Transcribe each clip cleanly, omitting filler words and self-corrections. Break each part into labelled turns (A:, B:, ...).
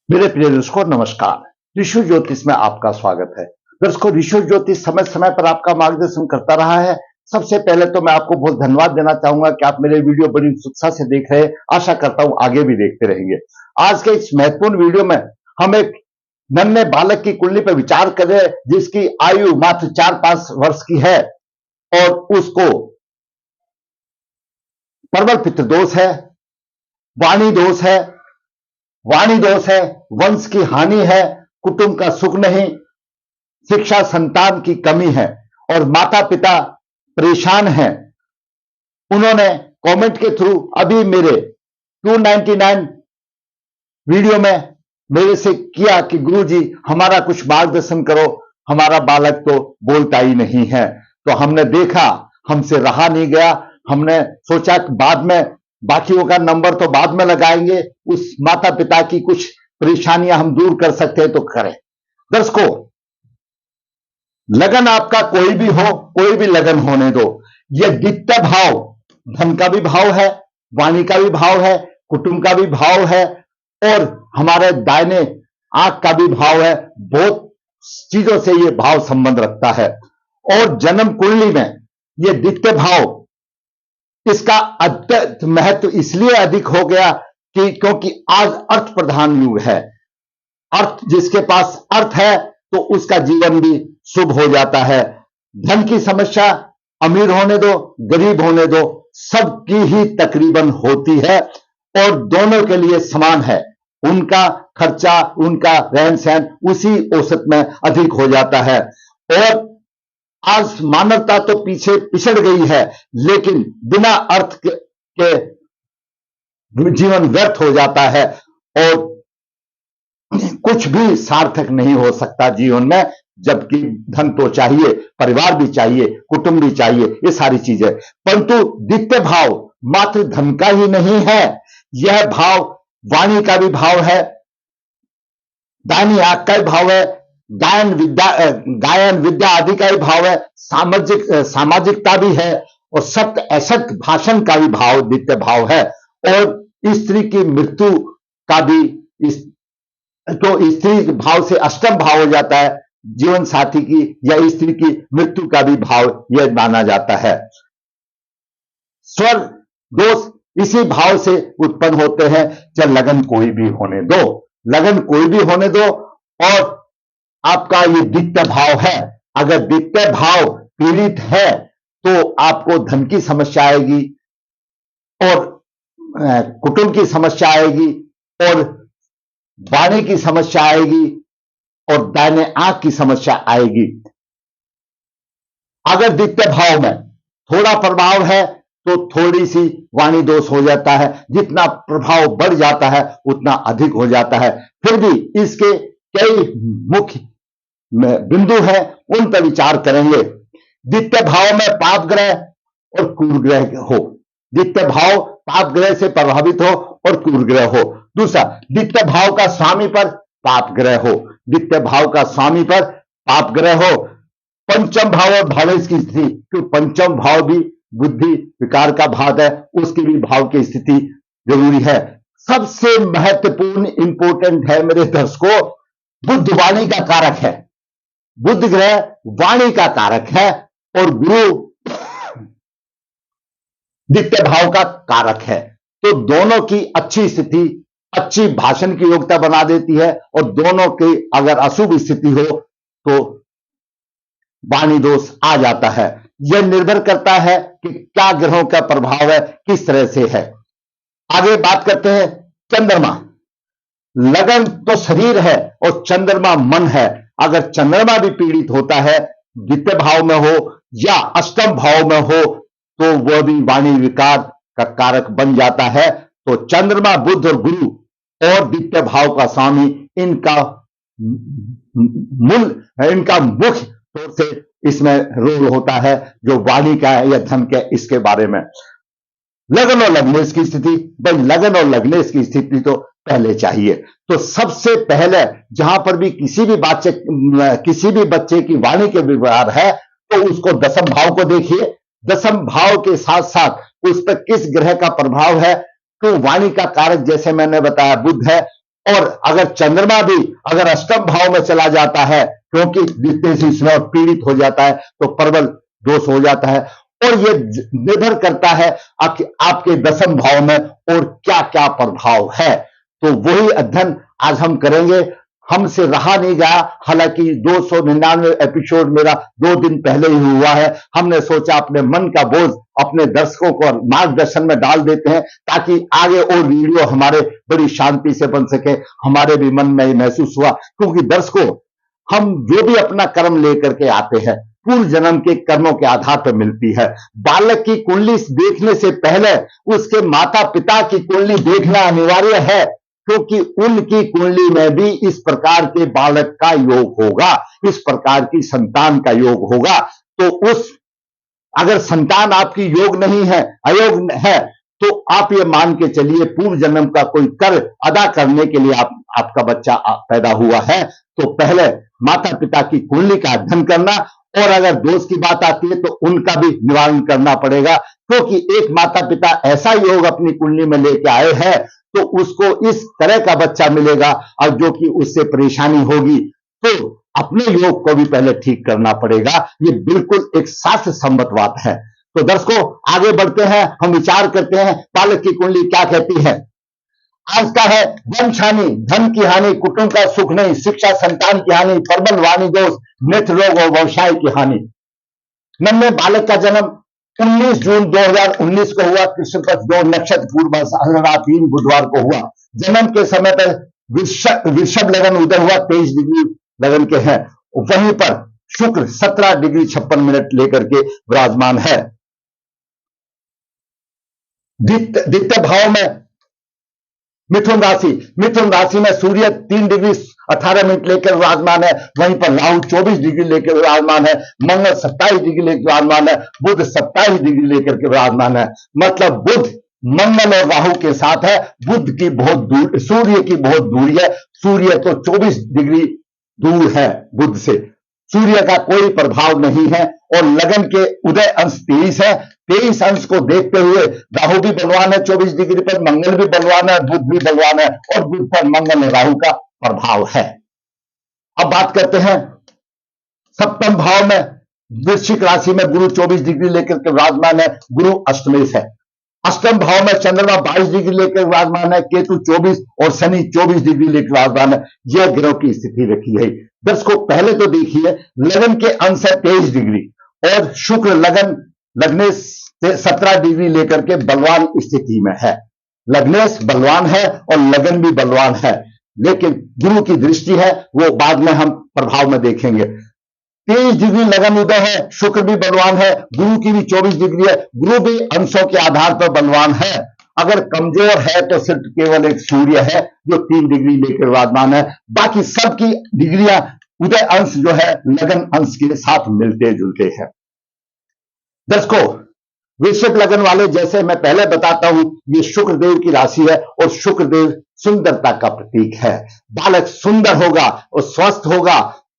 A: मेरे प्रिय दर्शकों नमस्कार। ऋषि ज्योतिष में आपका स्वागत है। दर्शकों, ऋषि ज्योतिष समय समय पर आपका मार्गदर्शन करता रहा है। सबसे पहले तो मैं आपको बहुत धन्यवाद देना चाहूंगा कि आप मेरे वीडियो बड़ी उत्सुकता से देख रहे हैं। आशा करता हूं आगे भी देखते रहेंगे। आज के इस महत्वपूर्ण वीडियो में हम एक नन्हे बालक की कुंडली पर विचार कर रहे हैं, जिसकी आयु मात्र 4-5 वर्ष की है और उसको प्रबल पितृ दोष है, वाणी दोष है, वंश की हानि है, कुटुंब का सुख नहीं, शिक्षा संतान की कमी है और माता पिता परेशान हैं। उन्होंने कमेंट के थ्रू अभी मेरे 299 वीडियो में मेरे से किया कि गुरुजी हमारा कुछ मार्गदर्शन करो, हमारा बालक तो बोलता ही नहीं है। तो हमने देखा, हमसे रहा नहीं गया। हमने सोचा कि बाद में बाकियों का नंबर तो बाद में लगाएंगे, उस माता पिता की कुछ परेशानियां हम दूर कर सकते हैं तो करें। दर्शकों, लगन आपका कोई भी हो, कोई भी लगन होने दो, यह द्वितीय भाव धन का भी भाव है, वाणी का भी भाव है, कुटुंब का भी भाव है और हमारे दाहिने आंख का भी भाव है। बहुत चीजों से यह भाव संबंध रखता है और जन्म कुंडली में यह द्वितीय भाव, इसका अत्यंत महत्व इसलिए अधिक हो गया कि क्योंकि आज अर्थ प्रधान युग है। अर्थ, जिसके पास अर्थ है तो उसका जीवन भी शुभ हो जाता है। धन की समस्या अमीर होने दो, गरीब होने दो, सबकी ही तकरीबन होती है और दोनों के लिए समान है। उनका खर्चा, उनका रहन सहन उसी औसत में अधिक हो जाता है और आज मानवता तो पीछे पिछड़ गई है, लेकिन बिना अर्थ के जीवन व्यर्थ हो जाता है और कुछ भी सार्थक नहीं हो सकता जीवन में। जबकि धन तो चाहिए, परिवार भी चाहिए, कुटुंब भी चाहिए, ये सारी चीजें। परंतु द्वितीय भाव मात्र धन का ही नहीं है, यह भाव वाणी का भी भाव है, दाहिनी आंख का भी भाव है, गायन विद्या आदि का भी भाव है, सामाजिकता भी है और सत्य असत्य भाषण का भी भाव द्वितीय भाव है। और स्त्री की मृत्यु का भी तो स्त्री भाव से अष्टम भाव हो जाता है। जीवन साथी की या स्त्री की मृत्यु का भी भाव यह माना जाता है। स्वर दोष इसी भाव से उत्पन्न होते हैं। चाहे लगन कोई भी होने दो, लगन कोई भी होने दो और आपका ये द्वितीय भाव है। अगर द्वितीय भाव पीड़ित है तो आपको धन की समस्या आएगी और कुटुंब की समस्या आएगी और वाणी की समस्या आएगी और दाहिने आंख की समस्या आएगी। अगर द्वितीय भाव में थोड़ा प्रभाव है तो थोड़ी सी वाणी दोष हो जाता है। जितना प्रभाव बढ़ जाता है उतना अधिक हो जाता है। फिर भी इसके कई मुख्य बिंदु हैं, उन पर विचार करेंगे। द्वितीय भाव में पाप ग्रह और क्रूर ग्रह हो, द्वितीय भाव पाप ग्रह से प्रभावित हो और क्रूर ग्रह हो। दूसरा, द्वितीय भाव का स्वामी पर पाप ग्रह हो, द्वितीय भाव का स्वामी पर पाप ग्रह हो। पंचम भाव और भावेश की स्थिति, क्योंकि पंचम भाव भी बुद्धि विकार का भाव है, उसकी भी भाव की स्थिति जरूरी है। सबसे महत्वपूर्ण इंपोर्टेंट है मेरे दर्शकों, बुध वाणी का कारक है, बुध ग्रह वाणी का कारक है और गुरु द्वितीय भाव का कारक है। तो दोनों की अच्छी स्थिति अच्छी भाषण की योग्यता बना देती है और दोनों की अगर अशुभ स्थिति हो तो वाणी दोष आ जाता है। यह निर्भर करता है कि क्या ग्रहों का प्रभाव है, किस तरह से है। आगे बात करते हैं चंद्रमा। लगन तो शरीर है और चंद्रमा मन है। अगर चंद्रमा भी पीड़ित होता है, द्वितीय भाव में हो या अष्टम भाव में हो, तो वह भी वाणी विकार का कारक बन जाता है। तो चंद्रमा, बुध और गुरु और द्वितीय भाव का स्वामी, इनका मुख्य तौर से इसमें रोल होता है, जो वाणी का है या धन का, इसके बारे में। लगन और लग्नेश की स्थिति, भाई लगन और लग्नेश की स्थिति तो पहले चाहिए। तो सबसे पहले जहां पर भी किसी भी बच्चे की वाणी के व्यवहार है तो उसको दसम भाव को देखिए। दसम भाव के साथ साथ उस पर किस ग्रह का प्रभाव है। तो वाणी का कारक जैसे मैंने बताया बुध है और अगर चंद्रमा भी अगर अष्टम भाव में चला जाता है, क्योंकि जितने से इसमें पीड़ित हो जाता है तो प्रबल दोष हो जाता है। और ये निर्भर करता है आपके दसम भाव में और क्या क्या प्रभाव है। तो वही अध्ययन आज हम करेंगे। हमसे रहा नहीं गया, हालांकि 299 एपिसोड मेरा 2 दिन पहले ही हुआ है। हमने सोचा अपने मन का बोझ अपने दर्शकों को मार्गदर्शन में डाल देते हैं, ताकि आगे और वीडियो हमारे बड़ी शांति से बन सके। हमारे भी मन में महसूस हुआ, क्योंकि दर्शकों, हम जो भी अपना कर्म लेकर के आते हैं पूर्व जन्म के कर्मों के आधार पर मिलती है। बालक की कुंडली देखने से पहले उसके माता पिता की कुंडली देखना अनिवार्य है, क्योंकि उनकी कुंडली में भी इस प्रकार के बालक का योग होगा, इस प्रकार की संतान का योग होगा। तो अगर संतान आपकी योग नहीं है, अयोग है, तो आप ये मान के चलिए पूर्व जन्म का कोई कर अदा करने के लिए आपका बच्चा पैदा हुआ है। तो पहले माता पिता की कुंडली का अध्ययन करना, और अगर दोष की बात आती है तो उनका भी निवारण करना पड़ेगा, क्योंकि एक माता पिता ऐसा योग अपनी कुंडली में लेके आए हैं तो उसको इस तरह का बच्चा मिलेगा, और जो कि उससे परेशानी होगी, तो अपने योग को भी पहले ठीक करना पड़ेगा। ये बिल्कुल एक शास्त्र सम्मत बात है। तो दर्शकों, आगे बढ़ते हैं, हम विचार करते हैं बालक की कुंडली क्या कहती है। आज का है वंश हानि, धन की हानि, कुटुंब का सुख नहीं, शिक्षा संतान की हानि, प्रबल वाणी दोष, नेत्र रोग और व्यवसाय की हानि। नन्हे बालक का जन्म 19 जून 2019 को हुआ, कृष्ण पक्ष 2 नक्षत्र पूर्व रात 3 बुधवार को हुआ। जन्म के समय पर वृषभ लगन उदय हुआ, 23 डिग्री लगन के हैं। वहीं पर शुक्र 17 डिग्री 56 मिनट लेकर के विराजमान है। द्वितीय भाव में मिथुन राशि में सूर्य 3 डिग्री 18 मिनट लेकर विराजमान है। वहीं पर राहु 24 डिग्री लेकर विराजमान है। मंगल 27 डिग्री लेकर विराजमान है। बुध 27 डिग्री लेकर के विराजमान है। मतलब बुध मंगल और राहु के साथ है। बुध की बहुत दूर, सूर्य की बहुत दूरी है। सूर्य तो 24 डिग्री दूर है बुध से, सूर्य का कोई प्रभाव नहीं है। और लगन के उदय अंश 23 है। 23 अंश को देखते हुए राहु भी बलवान है 24 डिग्री पर, मंगल भी बलवान है, बुध भी बलवान है, और बुध पर मंगल और राहु का प्रभाव है। अब बात करते हैं सप्तम भाव में, वृश्चिक राशि में गुरु 24 डिग्री लेकर के विराजमान है। गुरु अष्टमेश है। अष्टम भाव में चंद्रमा 22 डिग्री लेकर विराजमान है, केतु 24 और शनि 24 डिग्री लेकर विराजमान है। यह ग्रह की स्थिति रखी है। दर्शकों, पहले तो देखिए, लगन के अंश है 23 डिग्री, और शुक्र लगनेश से 17 डिग्री लेकर के बलवान स्थिति में है। लग्नेश बलवान है और लगन भी बलवान है, लेकिन गुरु की दृष्टि है, वो बाद में हम प्रभाव में देखेंगे। 23 डिग्री लगन उदय है, शुक्र भी बलवान है, गुरु की भी 24 डिग्री है। गुरु भी अंशों के आधार पर बलवान है। अगर कमजोर है तो सिर्फ केवल एक सूर्य है जो 3 डिग्री लेकर विराजमान है। बाकी सबकी डिग्रियां उदय अंश जो है लगन अंश के साथ मिलते जुलते हैं। दर्शकों, वृश्चिक लगन वाले, जैसे मैं पहले बताता हूं, ये शुक्रदेव की राशि है और शुक्रदेव सुंदरता का प्रतीक है। बालक सुंदर होगा और स्वस्थ होगा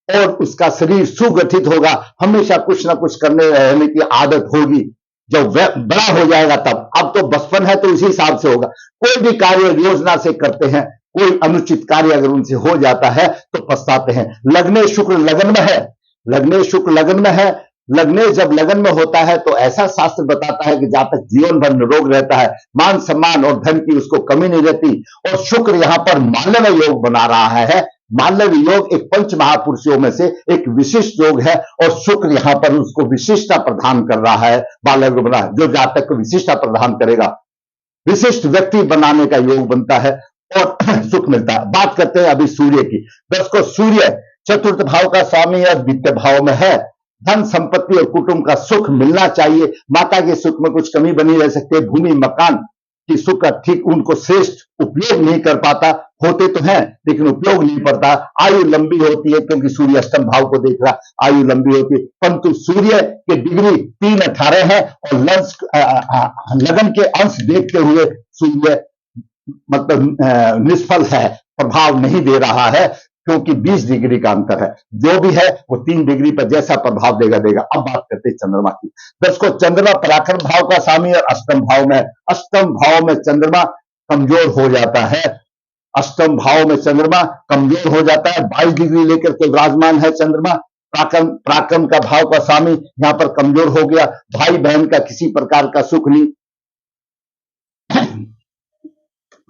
A: और उसका शरीर सुगठित होगा। हमेशा कुछ ना कुछ करने रहने की आदत होगी। जब वह बड़ा हो जाएगा तब, अब तो बचपन है तो इसी हिसाब से होगा। कोई भी कार्य योजना से करते हैं, कोई अनुचित कार्य अगर उनसे हो जाता है तो पछताते हैं। लग्नेश शुक्र लगन में है, लग्नेश शुक्र लगन में है। लग्नेश जब लगन में होता है तो ऐसा शास्त्र बताता है कि जहां तक जीवन भर निरोग रहता है, मान सम्मान और धन की उसको कमी नहीं रहती। और शुक्र यहां पर माल्यव योग बना रहा है। माल्यव योग एक पंच महापुरुषों में से एक विशिष्ट योग है, और शुक्र यहां पर उसको विशिष्टता प्रदान कर रहा है। माल्यव बना, जो जातक को विशिष्टता प्रदान करेगा, विशिष्ट व्यक्ति बनाने का योग बनता है और सुख मिलता है। बात करते हैं अभी सूर्य की। दर्शकों, सूर्य चतुर्थ भाव का स्वामी और द्वितीय भाव में है। धन संपत्ति और कुटुंब का सुख मिलना चाहिए। माता के सुख में कुछ कमी बनी रह सकती है। भूमि मकान की सुख का ठीक उनको श्रेष्ठ उपयोग नहीं कर पाता, होते तो हैं लेकिन उपयोग नहीं पड़ता। आयु लंबी होती है क्योंकि सूर्य अष्टम भाव को देख रहा, आयु लंबी होती है। परंतु सूर्य के डिग्री 318 है और लगन के अंश देखते हुए सूर्य मतलब निष्फल है, प्रभाव नहीं दे रहा है, क्योंकि 20 डिग्री का अंतर है। जो भी है वो 3 डिग्री पर जैसा प्रभाव देगा। अब बात करते हैं चंद्रमा की। दर्शकों, चंद्रमा पराक्रम भाव का स्वामी और अष्टम भाव में, अष्टम भाव में चंद्रमा कमजोर हो जाता है। अष्टम भाव में चंद्रमा कमजोर हो जाता है, 22 डिग्री लेकर के विराजमान है चंद्रमा। पराक्रम का भाव का स्वामी यहां पर कमजोर हो गया, भाई बहन का किसी प्रकार का सुख नहीं।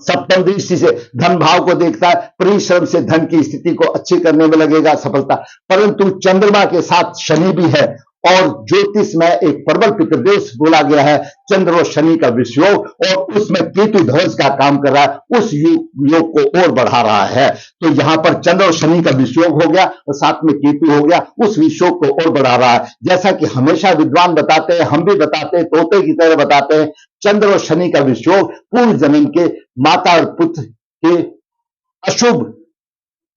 A: सप्तम दृष्टि से धन भाव को देखता है, परिश्रम से धन की स्थिति को अच्छी करने में लगेगा सफलता। परंतु चंद्रमा के साथ शनि भी है और ज्योतिष में एक प्रबल पितृदोष बोला गया है, चंद्र और शनि का विषयोग, और उसमें केतु ध्वज का काम कर रहा है, उस योग को और बढ़ा रहा है। तो यहां पर चंद्र और शनि का विषयोग हो गया और साथ में केतु हो गया, उस विषयोग को और बढ़ा रहा है। जैसा कि हमेशा विद्वान बताते हैं, हम भी बताते हैं, तोते की तरह बताते हैं, चंद्र और शनि का विषयोग पूर्व जन्म के माता और पुत्र के अशुभ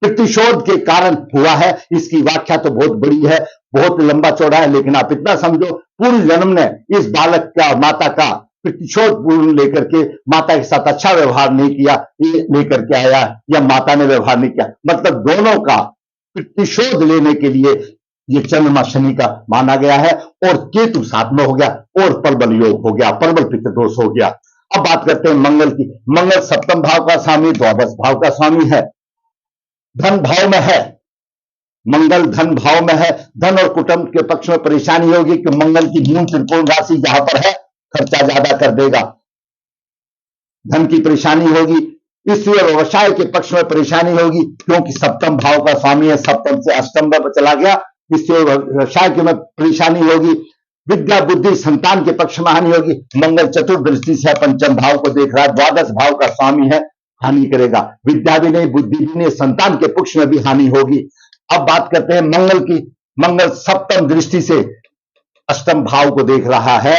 A: प्रतिशोध के कारण हुआ है। इसकी व्याख्या तो बहुत बड़ी है, बहुत लंबा चौड़ा है, लेकिन आप इतना समझो, पूर्व जन्म ने इस बालक का माता का प्रतिशोध पूर्ण लेकर के माता के साथ अच्छा व्यवहार नहीं किया, ये लेकर के आया, या माता ने व्यवहार नहीं किया, मतलब दोनों का प्रतिशोध लेने के लिए ये चंद्रमा शनि का माना गया है। और केतु साथ में हो गया और प्रबल योग हो गया, प्रबल पितृदोष हो गया। अब बात करते हैं मंगल की। मंगल सप्तम भाव का स्वामी, द्वादश भाव का स्वामी है, धन भाव में है, मंगल धन भाव में है। धन और कुटुंब के पक्ष में परेशानी होगी कि मंगल की मूल त्रिकोण राशि जहां पर है, खर्चा ज्यादा कर देगा, धन की परेशानी होगी। इसलिए व्यवसाय के पक्ष में परेशानी होगी, क्योंकि सप्तम भाव का स्वामी है, सप्तम से अष्टम में चला गया, इससे व्यवसाय की में परेशानी होगी। विद्या बुद्धि संतान के पक्ष में हानि होगी। मंगल चतुर्दृष्टि से पंचम भाव को देख रहा है, द्वादश भाव का स्वामी है, हानि करेगा। विद्या भी नहीं, बुद्धि भी नहीं, संतान के पक्ष में भी हानि होगी। अब बात करते हैं मंगल की। मंगल सप्तम दृष्टि से अष्टम भाव को देख रहा है,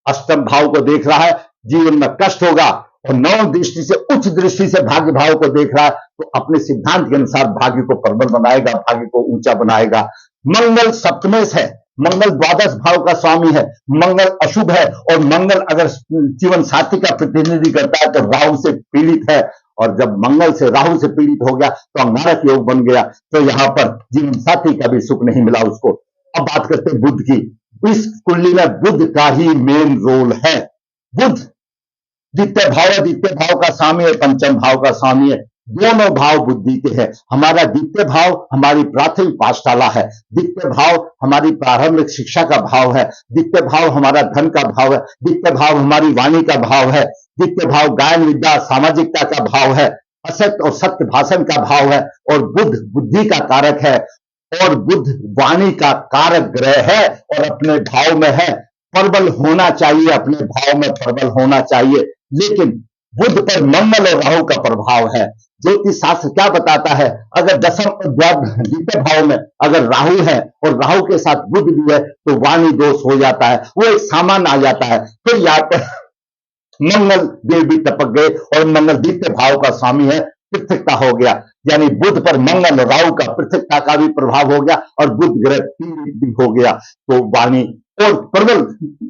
A: अष्टम भाव को देख रहा है, जीवन में कष्ट होगा। और नवम दृष्टि से उच्च दृष्टि से भाग्य भाव को देख रहा है, तो अपने सिद्धांत के अनुसार भाग्य को प्रबल बनाएगा, भाग्य को ऊंचा बनाएगा। मंगल सप्तमेश है, मंगल द्वादश भाव का स्वामी है, मंगल अशुभ है, और मंगल अगर जीवन साथी का प्रतिनिधि करता है तो राहु से पीड़ित है, और जब मंगल से राहु से पीड़ित हो गया तो अंगारक योग बन गया, तो यहां पर जीवन साथी का भी सुख नहीं मिला उसको। अब बात करते हैं बुध की। इस कुंडली में बुध का ही मेन रोल है। बुध द्वितीय भाव का स्वामी है, पंचम भाव का स्वामी है, दोनों भाव बुद्धि के हैं। हमारा द्वितीय भाव हमारी प्राथमिक पाठशाला है, द्वितीय भाव हमारी प्रारंभिक शिक्षा का भाव है, द्वितीय भाव हमारा धन का भाव है, द्वितीय भाव हमारी वाणी का भाव है, द्वितीय भाव गायन विद्या सामाजिकता का भाव है, असत्य और सत्य भाषण का भाव है, और बुध बुद्धि का कारक है, और बुध वाणी का कारक ग्रह है, और अपने भाव में है। प्रबल होना चाहिए, अपने भाव में प्रबल होना चाहिए, लेकिन बुध पर मंगल और राहु का प्रभाव है। ज्योतिष शास्त्र क्या बताता है, अगर दशम द्वितीय भाव में अगर राहु है और राहु के साथ बुध भी है तो वाणी दोष हो जाता है, वो एक सामान्य आ जाता है। फिर यहाँ पर मंगल देव भी टपक गए, और मंगल द्वितीय भाव का स्वामी है, पृथकता हो गया, यानी बुध पर मंगल और राहु का पृथकता का भी प्रभाव हो गया, और बुध ग्रह पीड़ित भी हो गया, तो वाणी और प्रबल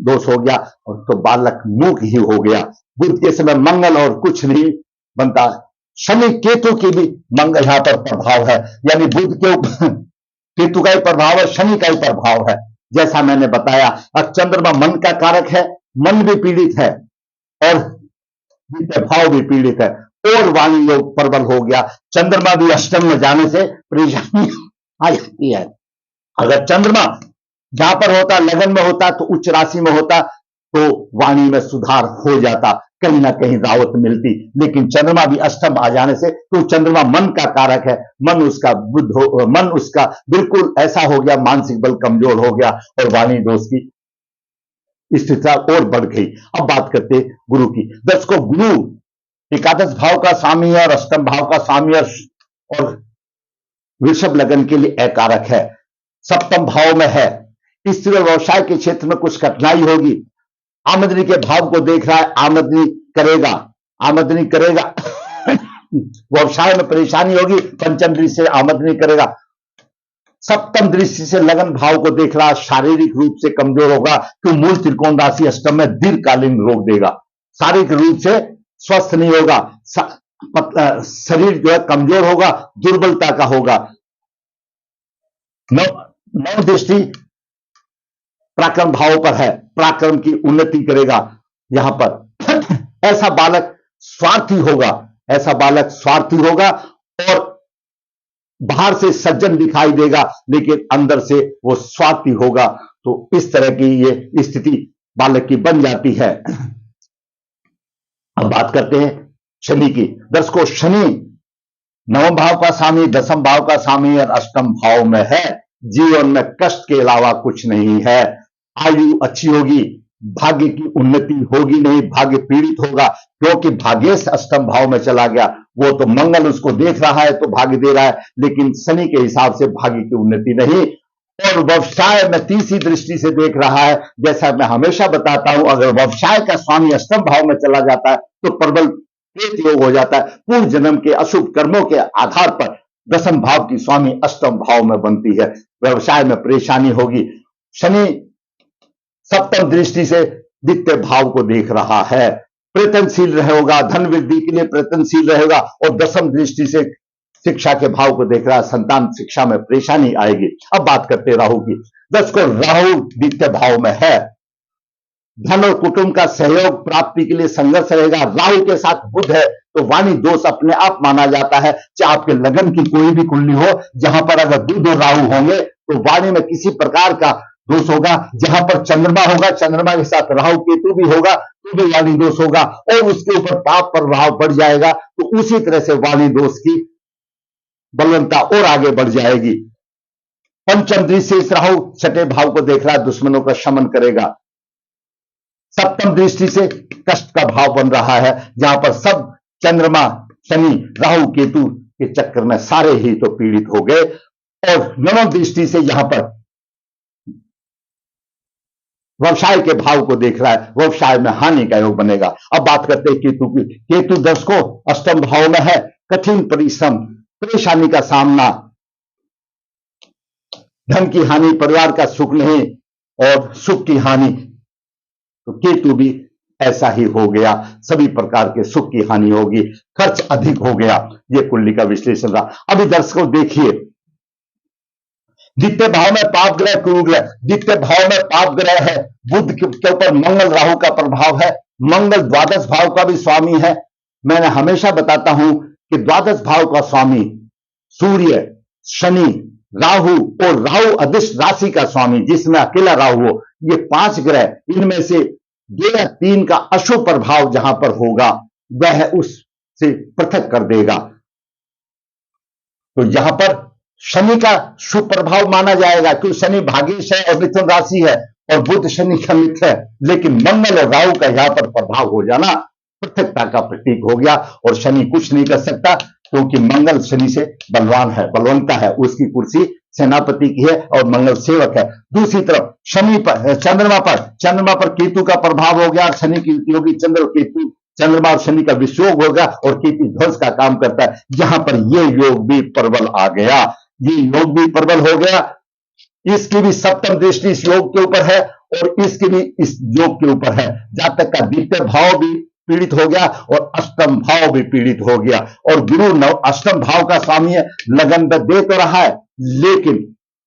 A: दोष हो गया, और तो बालक मूक ही हो गया। बुध के समय मंगल और कुछ नहीं बनता। शनि केतु की भी मंगल यहां पर प्रभाव है, यानी बुध के ऊपर केतु का ही प्रभाव है, शनि का ही प्रभाव है। जैसा मैंने बताया, अब चंद्रमा मन का कारक है, मन भी पीड़ित है, और भाव भी पीड़ित है, और वाणी योग प्रबल हो गया। चंद्रमा भी अष्टम में जाने से परेशानी आ जाती है। अगर चंद्रमा जहां पर होता, लगन में होता, तो उच्च राशि में होता, तो वाणी में सुधार हो जाता, कहीं ना कहीं राहत मिलती। लेकिन चंद्रमा भी अष्टम आ जाने से, तो चंद्रमा मन का कारक है, मन उसका बिल्कुल ऐसा हो गया, मानसिक बल कमजोर हो गया, और वाणी दोष की स्थिति और बढ़ गई। अब बात करते गुरु की। दर्शकों, गुरु एकादश भाव का स्वामी है और अष्टम भाव का स्वामी है, और वृषभ लगन के लिए अकारक है, सप्तम भाव में है। स्त्री व्यवसाय के क्षेत्र में कुछ कठिनाई होगी। आमदनी के भाव को देख रहा है, आमदनी करेगा व्यवसाय में परेशानी होगी, पंचम दृष्टि से आमदनी करेगा। सप्तम दृष्टि से लगन भाव को देख रहा है, शारीरिक रूप से कमजोर होगा, तो मूल त्रिकोण राशि अष्टम में दीर्घकालीन रोग देगा, शारीरिक रूप से स्वस्थ नहीं होगा, शरीर जो है कमजोर होगा, दुर्बलता का होगा। नौ दृष्टि पराक्रम भाव पर है, पराक्रम की उन्नति करेगा। यहां पर ऐसा बालक स्वार्थी होगा, ऐसा बालक स्वार्थी होगा और बाहर से सज्जन दिखाई देगा लेकिन अंदर से वो स्वार्थी होगा। तो इस तरह की ये स्थिति बालक की बन जाती है। अब बात करते हैं शनि की। दर्शकों, शनि नवम भाव का स्वामी, दसम भाव का स्वामी और अष्टम भाव में है। जीवन में कष्ट के अलावा कुछ नहीं है। आयु अच्छी होगी, भाग्य की उन्नति होगी नहीं, भाग्य पीड़ित होगा, क्योंकि भाग्येश अष्टम भाव में चला गया। वो तो मंगल उसको देख रहा है तो भाग्य दे रहा है, लेकिन शनि के हिसाब से भाग्य की उन्नति नहीं। और व्यवसाय में तीसरी दृष्टि से देख रहा है। जैसा मैं हमेशा बताता हूं, अगर व्यवसाय का स्वामी अष्टम भाव में चला जाता है तो प्रबल प्रेत योग हो जाता है। पूर्व जन्म के अशुभ कर्मों के आधार पर दसम भाव की स्वामी अष्टम भाव में बनती है। व्यवसाय में परेशानी होगी। शनि सप्तम दृष्टि से द्वितीय भाव को देख रहा है, प्रयत्नशील रहेगा, धन वृद्धि के लिए प्रयत्नशील रहेगा। और दसम दृष्टि से शिक्षा के भाव को देख रहा है, संतान शिक्षा में परेशानी आएगी। अब बात करते हैं राहु की। दर्शकों, राहु द्वितीय भाव में है। धन और कुटुंब का सहयोग प्राप्ति के लिए संघर्ष रहेगा। राहु के साथ बुध है तो वाणी दोष अपने आप माना जाता है। चाहे आपके लगन की कोई भी कुंडली हो, जहां पर अगर बुध और राहु होंगे तो वाणी में किसी प्रकार का दोष होगा। जहां पर चंद्रमा होगा, चंद्रमा के साथ राहु केतु भी होगा तो भी वाणी दोष होगा और उसके ऊपर पाप प्रभाव बढ़ जाएगा। तो उसी तरह से वाणी दोष की बलवंता और आगे बढ़ जाएगी। पंचम दृष्टि से राहु छठे भाव को देख रहा है, दुश्मनों का शमन करेगा। सप्तम दृष्टि से कष्ट का भाव बन रहा है, जहां पर सब चंद्रमा, शनि, राहु, केतु के चक्कर में सारे ही तो पीड़ित हो गए। और नवम दृष्टि से यहां पर व्यवसाय के भाव को देख रहा है, व्यवसाय में हानि का योग बनेगा। अब बात करते हैं केतु की। केतु दर्शकों अष्टम भाव में है। कठिन परिश्रम, परेशानी का सामना, धन की हानि, परिवार का सुख नहीं और सुख की हानि। तो केतु भी ऐसा ही हो गया, सभी प्रकार के सुख की हानि होगी, खर्च अधिक हो गया। ये कुंडली का विश्लेषण रहा। अभी दर्शकों देखिए, द्वितीय भाव में पाप ग्रह गुरु ग्रह, द्वितीय भाव में पाप ग्रह है। बुध के ऊपर मंगल राहु का प्रभाव है। मंगल द्वादश भाव का भी स्वामी है। मैंने हमेशा बताता हूं कि द्वादश भाव का स्वामी सूर्य, शनि, राहु और राहु अधिष्ठ राशि का स्वामी, जिसमें अकेला राहु हो, ये पांच ग्रह, इनमें से 2 या 3 का अशुभ प्रभाव जहां पर होगा वह उससे पृथक कर देगा। तो यहां पर शनि का शुभ प्रभाव माना जाएगा, क्योंकि शनि भाग्येश है और मिथुन राशि है और बुध शनि का मित्र है। लेकिन मंगल और राहु का यहां पर प्रभाव हो जाना पृथकता का प्रतीक हो गया। और शनि कुछ नहीं कर सकता, क्योंकि मंगल शनि से बलवान है, बलवंता है, उसकी कुर्सी सेनापति की है और मंगल सेवक है। दूसरी तरफ शनि पर, चंद्रमा पर केतु का प्रभाव हो गया। शनि की युति होगी, चंद्र और केतु, चंद्रमा और शनि का विषयोग होगा और केतु ध्वंस का काम करता है। यहां पर यह योग भी प्रबल आ गया, ये योग भी प्रबल हो गया। इसकी भी सप्तम दृष्टि इस योग के ऊपर है और इसकी भी इस योग के ऊपर है। जातक का द्वितीय भाव भी पीड़ित हो गया और अष्टम भाव भी पीड़ित हो गया। और गुरु अष्टम भाव का स्वामी है, लगन दे तो रहा है लेकिन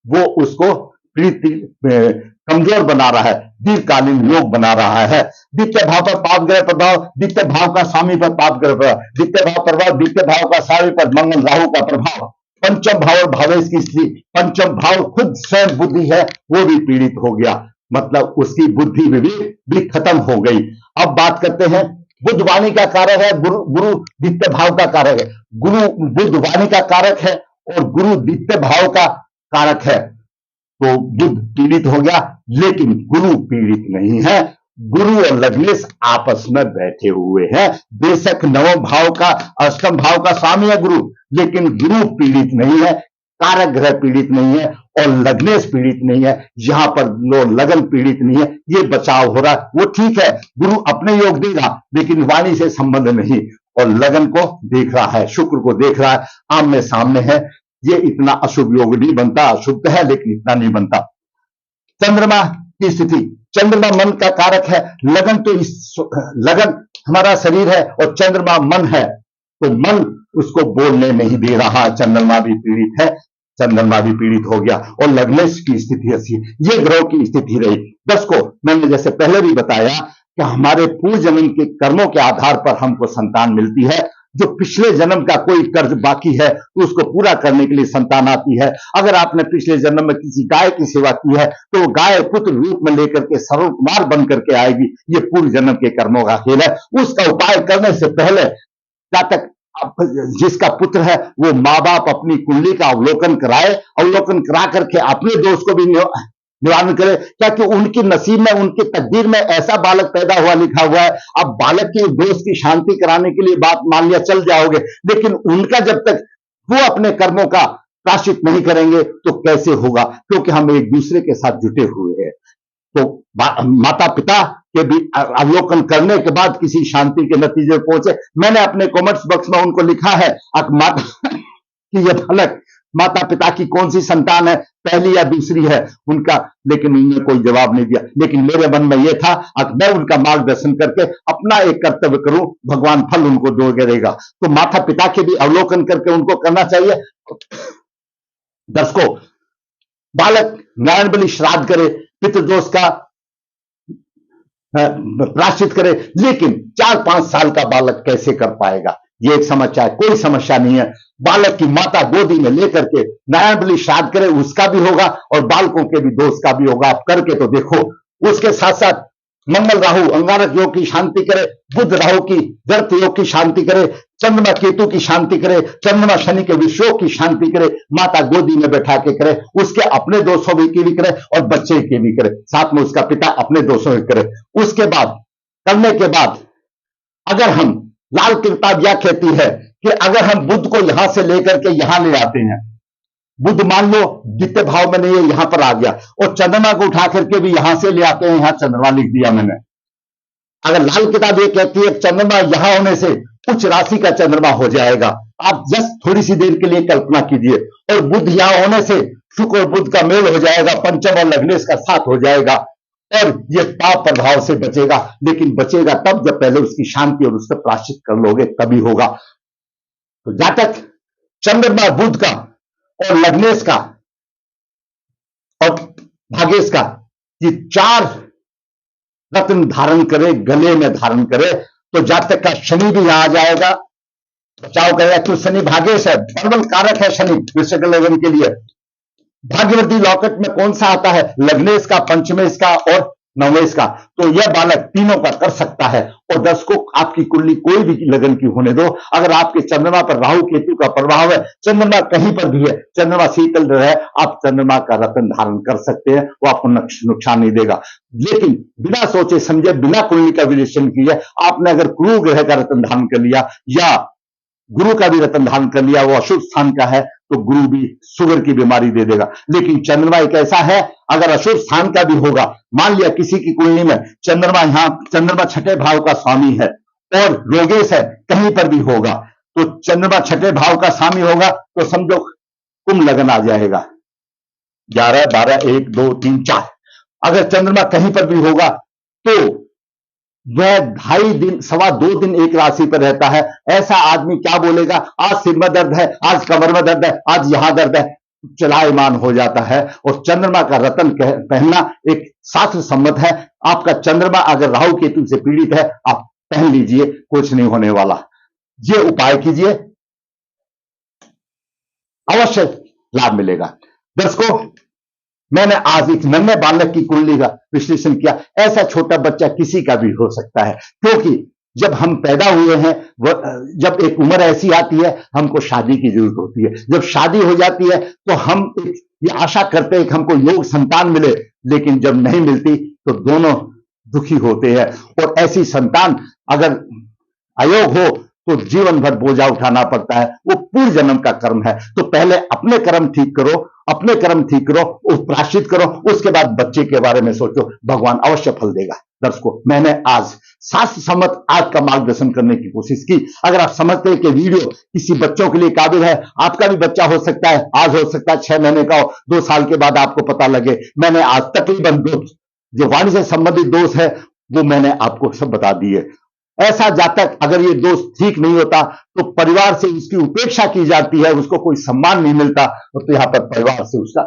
A: वो उसको कमजोर बना रहा है, दीर्घकालीन योग बना रहा है। द्वितीय भाव पर पाप ग्रह प्रभाव, द्वितीय भाव का स्वामी पर पाप ग्रह प्रभाव, द्वितीय भाव प्रभाव, द्वितीय भाव का स्वामी पर मंगल राहु का प्रभाव। पंचम भाव और भावेश की स्थिति, पंचम भाव खुद स्वयं बुद्धि है, वो भी पीड़ित हो गया, मतलब उसकी बुद्धि भी खत्म हो गई। अब बात करते हैं, बुध वाणी का कारक है, गुरु द्वितीय भाव का कारक है। गुरु बुध वाणी का कारक है और गुरु द्वितीय भाव का कारक है। तो बुध पीड़ित हो गया, लेकिन गुरु पीड़ित नहीं है। गुरु और लग्नेश आपस में बैठे हुए हैं। बेशक नवम भाव का, अष्टम भाव का स्वामी है गुरु, लेकिन गुरु पीड़ित नहीं है, कारक ग्रह पीड़ित नहीं है और लग्नेश पीड़ित नहीं है। यहां पर लगन पीड़ित नहीं है, ये बचाव हो रहा है। वो ठीक है, गुरु अपने योग देगा लेकिन वाणी से संबंध नहीं, और लगन को देख रहा है, शुक्र को देख रहा है, आमने सामने है। ये इतना अशुभ योग नहीं बनता, अशुभ है लेकिन इतना नहीं बनता। चंद्रमा की स्थिति, चंद्रमा मन का कारक है। लगन तो लगन हमारा शरीर है और चंद्रमा मन है, तो मन उसको बोलने नहीं दे रहा। चंद्रमा भी पीड़ित है, चंद्रमा भी पीड़ित हो गया और लग्नेश की स्थिति ऐसी, ये ग्रह की स्थिति रही। 10 को मैंने जैसे पहले भी बताया कि हमारे पूर्व जन्म के कर्मों के आधार पर हमको संतान मिलती है। जो पिछले जन्म का कोई कर्ज बाकी है तो उसको पूरा करने के लिए संतान आती है। अगर आपने पिछले जन्म में किसी गाय की सेवा की है तो वो गाय पुत्र रूप में लेकर के सरल कुमार बन करके आएगी। ये पूर्व जन्म के कर्मों का खेल है। उसका उपाय करने से पहले जब तक जिसका पुत्र है वो माँ बाप अपनी कुंडली का अवलोकन कराए, अवलोकन करा करके अपने दोष को भी निवारण करे, क्योंकि उनकी नसीब में, उनकी तकदीर में ऐसा बालक पैदा हुआ लिखा हुआ है। अब बालक के दोष की शांति कराने के लिए बात मान लिया चल जाओगे, लेकिन उनका जब तक वो अपने कर्मों का प्रायश्चित नहीं करेंगे तो कैसे होगा, क्योंकि हम एक दूसरे के साथ जुटे हुए हैं। तो माता पिता के भी अवलोकन करने के बाद किसी शांति के नतीजे पर पहुंचे। मैंने अपने कमेंट्स बॉक्स में उनको लिखा है माता कि ये बालक माता पिता की कौन सी संतान है, पहली या दूसरी है उनका, लेकिन उन्होंने कोई जवाब नहीं दिया। लेकिन मेरे मन में यह था कि मैं उनका मार्गदर्शन करके अपना एक कर्तव्य करूं, भगवान फल उनको देगा। तो माता पिता के भी अवलोकन करके उनको करना चाहिए। दर्शकों, बालक नारायण बलि श्राद्ध करे, पितृदोष का प्रायश्चित करे, लेकिन 4-5 साल का बालक कैसे कर पाएगा, ये एक समस्या है। कोई समस्या नहीं है। बालक की माता गोदी में लेकर के नारायण बलि श्राद्ध करे, उसका भी होगा और बालकों के भी दोष का भी होगा। आप करके तो देखो। उसके साथ साथ मंगल राहु अंगारक योग की शांति करे, बुध राहु की गर्त योग की शांति करे, चंद्रमा केतु की शांति करे, चंद्रमा शनि के विषयोग की शांति करे, माता गोदी में बैठा के करे, उसके अपने दोषों की भी करे और बच्चे के भी करे, साथ में उसका पिता अपने दोषों की करे। उसके बाद करने के बाद अगर हम लाल किताब यह कहती है कि अगर हम बुध को यहां से लेकर के यहां ले आते हैं, बुध मान लो द्वितीय भाव में नहीं है, यहां पर आ गया, और चंद्रमा को उठा करके भी यहां से ले आते हैं, यहां चंद्रमा लिख दिया मैंने। अगर लाल किताब ये कहती है चंद्रमा यहां होने से उच्च राशि का चंद्रमा हो जाएगा, आप जस्ट थोड़ी सी देर के लिए कल्पना कीजिए, और बुध यहां होने से शुक्र और बुध का मेल हो जाएगा, पंचम और लग्नेश का साथ हो जाएगा, और ये पाप प्रभाव से बचेगा। लेकिन बचेगा तब जब पहले उसकी शांति और उससे प्रायश्चित कर लोगे, तभी होगा। तो जहां तक चंद्रमा बुध का और लग्नेश का और भागेश का ये 4 रत्न धारण करे, गले में धारण करे, तो जब तक का शनि भी यहां आ जाएगा। बचाव करेगा, क्यों? शनि भागेश है, प्रबल कारक है शनि वृश्चिक लग्न के लिए। भाग्यवती लॉकेट में कौन सा आता है? लग्नेश का, पंचमेश का और नवेश का। तो यह बालक तीनों का कर सकता है। और दर्शकों, आपकी कुंडली कोई भी लगन की होने दो, अगर आपके चंद्रमा पर राहु केतु का प्रभाव है, चंद्रमा कहीं पर भी है, चंद्रमा शीतल रहे, आप चंद्रमा का रत्न धारण कर सकते हैं, वो आपको नुकसान नहीं देगा। लेकिन बिना सोचे समझे, बिना कुंडली का विश्लेषण किए आपने अगर गुरु ग्रह का रत्न धारण कर लिया या गुरु का भी रत्न धारण कर लिया, वो अशुभ स्थान का है, तो गुरु भी शुगर की बीमारी दे देगा। लेकिन चंद्रमा एक ऐसा है, अगर अशुभ स्थान का भी होगा, मान लिया किसी की कुंडली में चंद्रमा, यहां चंद्रमा 6ठे भाव का स्वामी है और रोगेश है, कहीं पर भी होगा, तो चंद्रमा 6ठे भाव का स्वामी होगा तो समझो कुंभ लगन आ जाएगा। 11, 12, 1, 2, 3, 4। अगर चंद्रमा कहीं पर भी होगा तो वह 2.5 दिन, 2.25 दिन एक राशि पर रहता है। ऐसा आदमी क्या बोलेगा? आज सिर में दर्द है, आज कमर में दर्द है, आज यहां दर्द है, चलायमान हो जाता है। और चंद्रमा का रत्न पहनना एक शास्त्र सम्मत है। आपका चंद्रमा अगर राहु केतु से पीड़ित है, आप पहन लीजिए, कुछ नहीं होने वाला। ये उपाय कीजिए, अवश्य लाभ मिलेगा। दर्शकों, मैंने आज एक नन्हे बालक की कुंडली का विश्लेषण किया। ऐसा छोटा बच्चा किसी का भी हो सकता है, क्योंकि जब हम पैदा हुए हैं, जब एक उम्र ऐसी आती है, हमको शादी की जरूरत होती है। जब शादी हो जाती है तो हम ये आशा करते हैं कि हमको योग संतान मिले, लेकिन जब नहीं मिलती तो दोनों दुखी होते हैं। और ऐसी संतान अगर अयोग हो तो जीवन भर बोझा उठाना पड़ता है, वो पूर्व जन्म का कर्म है। तो पहले अपने कर्म ठीक करो, अपने कर्म ठीक करो, प्रायश्चित करो, उसके बाद बच्चे के बारे में सोचो, भगवान अवश्य फल देगा। दर्शकों, मैंने आज शास्त्र सम्मत आज का मार्गदर्शन करने की कोशिश की। अगर आप समझते हैं कि वीडियो किसी बच्चों के लिए काबिल है, आपका भी बच्चा हो सकता है, आज हो सकता है 6 महीने का हो, 2 साल के बाद आपको पता लगे। मैंने आज तकरीबन जो वाणी से संबंधित दोष है वो मैंने आपको सब बता दिए। ऐसा जातक अगर ये दोष ठीक नहीं होता तो परिवार से उसकी उपेक्षा की जाती है, उसको कोई सम्मान नहीं मिलता, तो यहां पर परिवार से उसका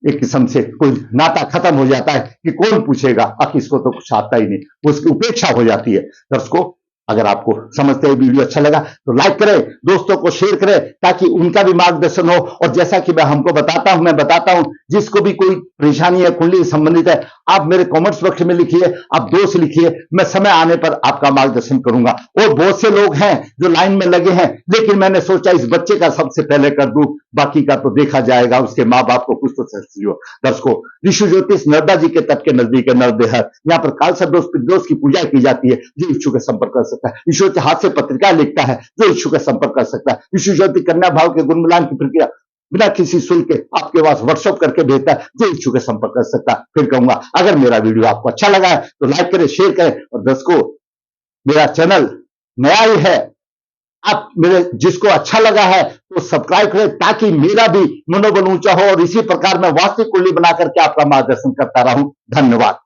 A: एक किस्म से कोई नाता खत्म हो जाता है कि कौन पूछेगा, अब इसको तो कुछ आता ही नहीं, उसकी उपेक्षा हो जाती है। दर्शकों, अगर आपको समझते हुए वीडियो अच्छा लगा तो लाइक करें, दोस्तों को शेयर करें ताकि उनका भी मार्गदर्शन हो। और जैसा कि मैं हमको बताता हूं जिसको भी कोई परेशानी है, कुंडली संबंधित है, आप मेरे कमेंट्स बॉक्स में लिखिए, आप दोष लिखिए, मैं समय आने पर आपका मार्गदर्शन करूंगा। और बहुत से लोग हैं जो लाइन में लगे हैं, लेकिन मैंने सोचा इस बच्चे का सबसे पहले कर दूं, बाकी का तो देखा जाएगा, उसके माँ बाप को कुछ तो हो। दर्शकों, ऋषि ज्योतिष नर्मदा जी के तट के नजदीक है नरदेहर, यहाँ पर काल सर्प दोष की पूजा की जाती है। जो इच्छुक है संपर्क कर सकता है। ईश्वर के हाथ से पत्रिका लिखता है, जो इच्छुक है संपर्क कर सकता है। ऋषि ज्योतिष कन्या भाव के गुण मिलान की प्रक्रिया बिना किसी शुल्क के आपके पास व्हाट्सएप करके भेजता है, जो इच्छुक है संपर्क कर सकता है। फिर कहूंगा, अगर मेरा वीडियो आपको अच्छा लगा है तो लाइक करें, शेयर करें। और दर्शकों, मेरा चैनल नया ही है, आप मेरे जिसको अच्छा लगा है तो सब्सक्राइब करें ताकि मेरा भी मनोबल ऊंचा हो और इसी प्रकार मैं वास्तविक कुंडली बना करके आपका मार्गदर्शन करता रहूं। धन्यवाद।